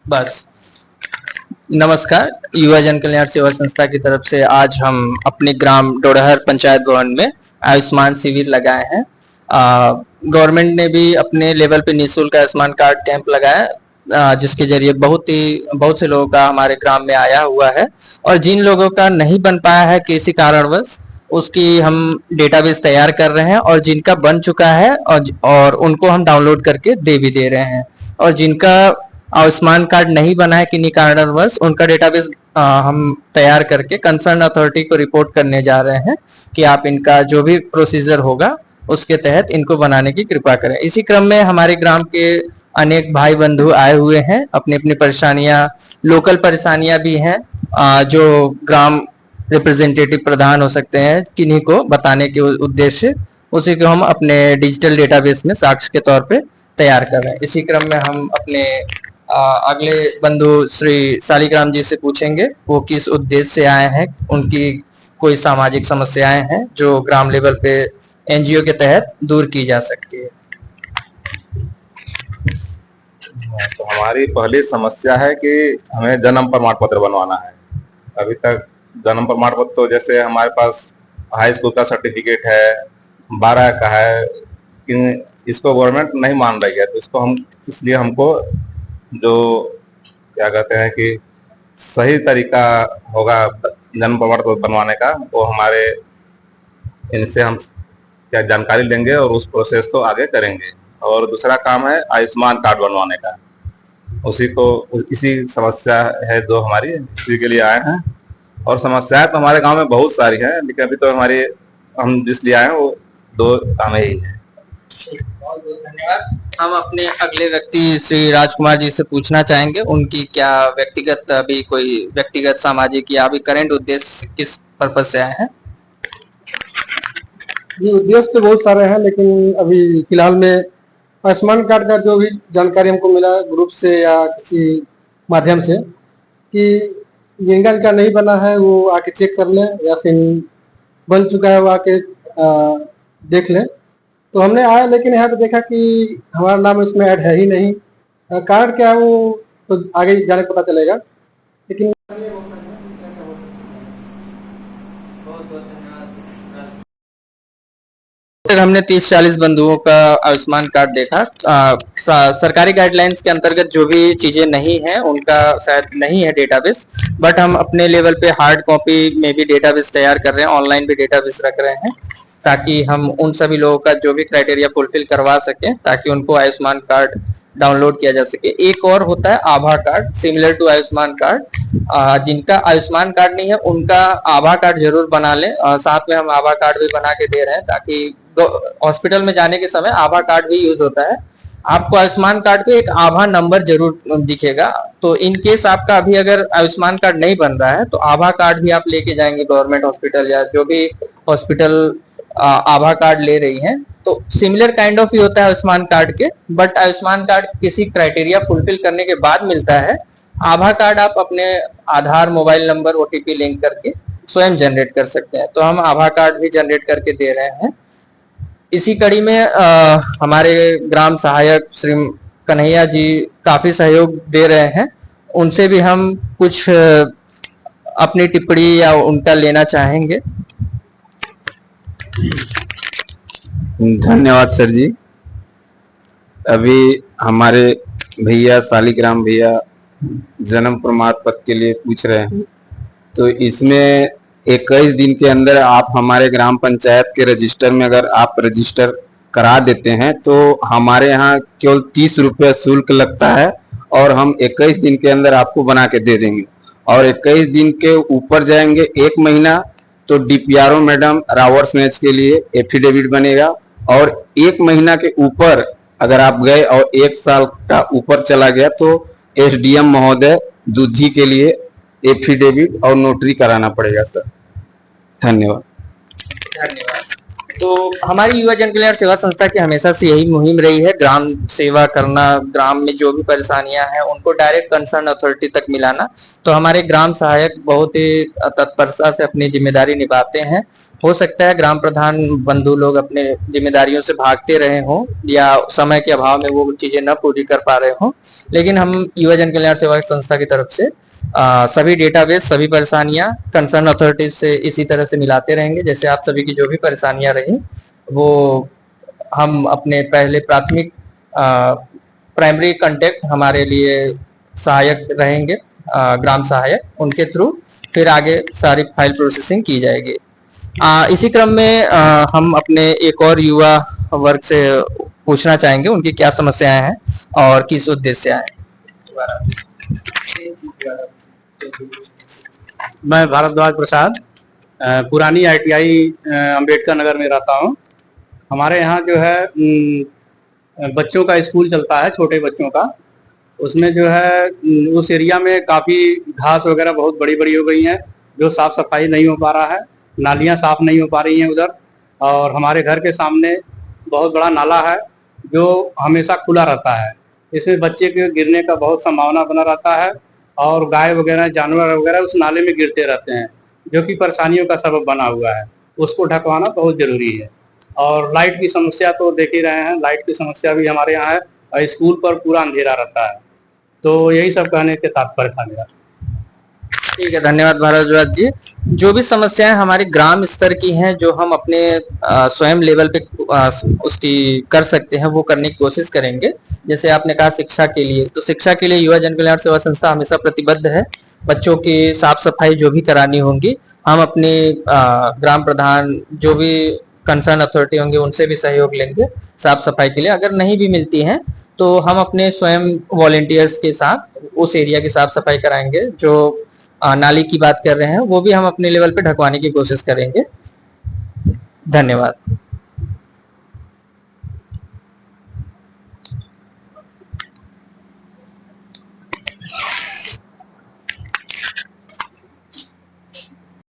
बस। नमस्कार, युवा जन कल्याण सेवा संस्था की तरफ से आज हम अपने ग्राम डोड़हर पंचायत भवन में आयुष्मान शिविर लगाए हैं। गवर्नमेंट ने भी अपने लेवल पे निःशुल्क आयुष्मान कार्ड कैंप लगाया, जिसके जरिए बहुत से लोगों का हमारे ग्राम में आया हुआ है। और जिन लोगों का नहीं बन पाया है किसी कारणवश, उसकी हम डेटाबेस तैयार कर रहे हैं, और जिनका बन चुका है और उनको हम डाउनलोड करके दे भी दे रहे हैं। और जिनका आयुष्मान कार्ड नहीं बना है किन्हीं कारणवश, उनका डेटाबेस हम तैयार करके कंसर्न अथॉरिटी को रिपोर्ट करने जा रहे हैं कि आप इनका जो भी प्रोसीजर होगा उसके तहत इनको बनाने की कृपा करें। इसी क्रम में हमारे ग्राम के अनेक भाई बंधु आए हुए हैं, अपनी अपनी परेशानियां, लोकल परेशानियां भी हैं, जो ग्राम रिप्रेजेंटेटिव प्रधान हो सकते हैं किन्हीं को बताने के उद्देश्य, उसी को हम अपने डिजिटल डेटाबेस में साक्ष्य के तौर पे तैयार कर रहे हैं। इसी क्रम में हम अपने अगले बंधु श्री शालिग्राम जी से पूछेंगे वो किस उद्देश्य से आए हैं, उनकी कोई सामाजिक समस्याएं हैं जो ग्राम लेवल पे एनजीओ के तहत दूर की जा सकती है। तो हमारी पहली समस्या है कि हमें जन्म प्रमाण पत्र बनवाना है। अभी तक जन्म प्रमाण पत्र तो जैसे हमारे पास हाई स्कूल का सर्टिफिकेट है, 12 का है, लेकिन इसको गवर्नमेंट नहीं मान रही है। तो इसको हम इसलिए हमको जो क्या कहते हैं कि सही तरीका होगा जन्म प्रमाण पत्र बनवाने का, वो हमारे इनसे हम क्या जानकारी लेंगे और उस प्रोसेस को आगे करेंगे। और दूसरा काम है आयुष्मान कार्ड बनवाने का, इसी समस्या है जो हमारी, इसी के लिए आए हैं। और समस्याएं तो हमारे गांव में बहुत सारी हैं, लेकिन अभी तो हम जिस लिए आए हैं वो 2 काम ही है। बहुत बहुत धन्यवाद। हम अपने अगले व्यक्ति श्री राजकुमार जी से पूछना चाहेंगे उनकी क्या व्यक्तिगत, अभी कोई व्यक्तिगत सामाजिक या अभी करंट उद्देश्य किस पर्पज से आए हैं। जी, उद्देश्य तो बहुत सारे हैं, लेकिन अभी फिलहाल में आयुष्मान कार्ड का जो भी जानकारी हमको मिला ग्रुप से या किसी माध्यम से कि जिनका नहीं बना है वो आके चेक कर लें, या फिर बन चुका है वो आके देख लें। तो हमने आया, लेकिन यहाँ पे देखा कि हमारा नाम इसमें ऐड है ही नहीं। कारण क्या है वो तो आगे जाने पता चलेगा, लेकिन हमने 30-40 बंधुओं का आयुष्मान कार्ड देखा। सरकारी गाइडलाइंस के अंतर्गत जो भी चीजें नहीं है उनका शायद नहीं है डेटाबेस, बट हम अपने लेवल पे हार्ड कॉपी में भी डेटाबेस तैयार कर रहे हैं, ऑनलाइन भी डेटाबेस रख रहे हैं, ताकि हम उन सभी लोगों का जो भी क्राइटेरिया फुलफिल करवा सकें, ताकि उनको आयुष्मान कार्ड डाउनलोड किया जा सके। एक और होता है आभा card, similar to Ayushman card. जिनका आयुष्मान कार्ड नहीं है उनका आभा कार्ड जरूर बना लें। साथ में हम आभा कार्ड भी बना के दे रहे हैं, ताकि हॉस्पिटल में जाने के समय आभा कार्ड भी यूज होता है। आपको आयुष्मान कार्ड पे एक आभा नंबर जरूर दिखेगा, तो इन केस आपका अभी अगर आयुष्मान कार्ड नहीं बन रहा है तो आभा कार्ड भी आप लेके जाएंगे गवर्नमेंट हॉस्पिटल या जो भी हॉस्पिटल आभा कार्ड ले रही हैं, तो सिमिलर काइंड ऑफ ही होता है आयुष्मान कार्ड के, बट आयुष्मान कार्ड किसी क्राइटेरिया फुलफिल करने के बाद मिलता है। आभा कार्ड आप अपने आधार, मोबाइल नंबर, ओटीपी लिंक करके स्वयं जनरेट कर सकते हैं, तो हम आभा कार्ड भी जनरेट करके दे रहे हैं। इसी कड़ी में हमारे ग्राम सहायक श्री कन्हैया जी काफी सहयोग दे रहे हैं, उनसे भी हम कुछ अपनी टिप्पणी या उनका लेना चाहेंगे। धन्यवाद सर जी। अभी हमारे भैया शालिग्राम भैया जन्म प्रमाण पत्र के लिए पूछ रहे हैं, तो इसमें 21 दिन के अंदर आप हमारे ग्राम पंचायत के रजिस्टर में अगर आप रजिस्टर करा देते हैं तो हमारे यहाँ केवल 30 रुपये शुल्क लगता है, और हम 21 दिन के अंदर आपको बना के दे देंगे। और 21 दिन के ऊपर जाएंगे 1 महीना तो डीपीआरओ मैडम रावर स्नेच के लिए एफिडेविट बनेगा, और 1 महीना के ऊपर अगर आप गए और 1 साल का ऊपर चला गया तो एसडीएम महोदय दूधी के लिए एफिडेविट और नोटरी कराना पड़ेगा सर। धन्यवाद। धन्यवाद। तो हमारी युवा जन कल्याण सेवा संस्था की हमेशा से यही मुहिम रही है, ग्राम सेवा करना, ग्राम में जो भी परेशानियां हैं उनको डायरेक्ट कंसर्न अथॉरिटी तक मिलाना। तो हमारे ग्राम सहायक बहुत ही तत्परता से अपनी जिम्मेदारी निभाते हैं। हो सकता है ग्राम प्रधान बंधु लोग अपने जिम्मेदारियों से भागते रहे हों या समय के अभाव में वो चीजें न पूरी कर पा रहे हों, लेकिन हम युवा जन कल्याण सेवा संस्था की तरफ से सभी डेटाबेस, सभी परेशानियां कंसर्न अथॉरिटी से इसी तरह से मिलाते रहेंगे। जैसे आप सभी की जो भी परेशानियां रही वो हम अपने पहले प्राथमिक प्राइमरी कांटेक्ट हमारे लिए सहायक रहेंगे, ग्राम सहायक, उनके थ्रू फिर आगे सारी फाइल प्रोसेसिंग की जाएगी। इसी क्रम में हम अपने एक और युवा वर्ग से पूछना चाहेंगे उनकी क्या समस्याएं हैं और किस उद्देश्य से आए। मैं भारद्वाज प्रसाद पुरानी ITI अंबेडकर नगर में रहता हूँ। हमारे यहाँ जो है बच्चों का स्कूल चलता है, छोटे बच्चों का। उसमें जो है उस एरिया में काफ़ी घास वगैरह बहुत बड़ी बड़ी हो गई हैं, जो साफ़ सफाई नहीं हो पा रहा है, नालियाँ साफ़ नहीं हो पा रही हैं उधर। और हमारे घर के सामने बहुत बड़ा नाला है जो हमेशा खुला रहता है। इसमें बच्चे के गिरने का बहुत संभावना बना रहता है और गाय वगैरह, जानवर वगैरह उस नाले में गिरते रहते हैं, जो कि परेशानियों का सबब बना हुआ है। उसको ढकवाना बहुत ज़रूरी है। और लाइट की समस्या तो देख ही रहे हैं, लाइट की समस्या भी हमारे यहाँ है और स्कूल पर पूरा अंधेरा रहता है। तो यही सब कहने के तात्पर्य था मेरा। ठीक है, धन्यवाद भारद्वाज जी। जो भी समस्याएं हमारे ग्राम स्तर की हैं, जो हम अपने स्वयं लेवल पे उसकी कर सकते हैं, वो करने की कोशिश करेंगे। जैसे आपने कहा शिक्षा के लिए, तो शिक्षा के लिए युवा जन कल्याण सेवा संस्था हमेशा प्रतिबद्ध है। बच्चों की साफ सफाई जो भी करानी होंगी, हम अपने ग्राम प्रधान, जो भी कंसर्न अथॉरिटी होंगे, उनसे भी सहयोग लेंगे साफ सफाई के लिए। अगर नहीं भी मिलती हैं तो हम अपने स्वयं वॉलेंटियर्स के साथ उस एरिया की साफ सफाई कराएंगे। जो नाली की बात कर रहे हैं वो भी हम अपने लेवल पे ढकवाने की कोशिश करेंगे। धन्यवाद।